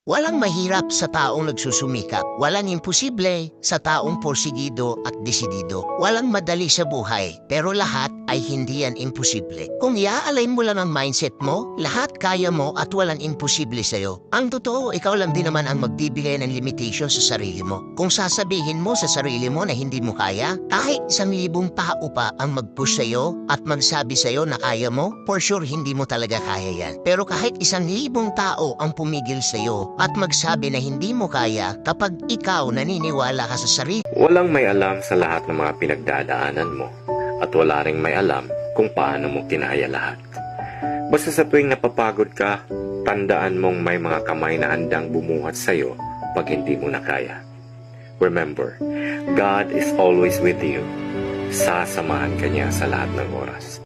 Walang mahirap sa taong nagsusumikap. Walang imposible sa taong porsigido at desidido. Walang madali sa buhay, pero lahat ay hindi yan imposible. Kung iaalay mo lang ang mindset mo, lahat kaya mo at walang imposible sa'yo. Ang totoo, ikaw lang din naman ang magbibigay ng limitation sa sarili mo. Kung sasabihin mo sa sarili mo na hindi mo kaya, kahit 1,000 tao pa ang mag-push sa'yo at magsabi sa'yo na kaya mo, for sure hindi mo talaga kaya yan. Pero kahit 1,000 tao ang pumigil sa'yo at magsabi na hindi mo kaya, kapag ikaw naniniwala ka sa sarili. Walang may alam sa lahat ng mga pinagdadaanan mo at wala ring may alam kung paano mo kinaya lahat. Basta sa tuwing napapagod ka, tandaan mong may mga kamay na handang bumuhat sa'yo pag hindi mo na kaya. Remember, God is always with you. Sasamahan ka niya sa lahat ng oras.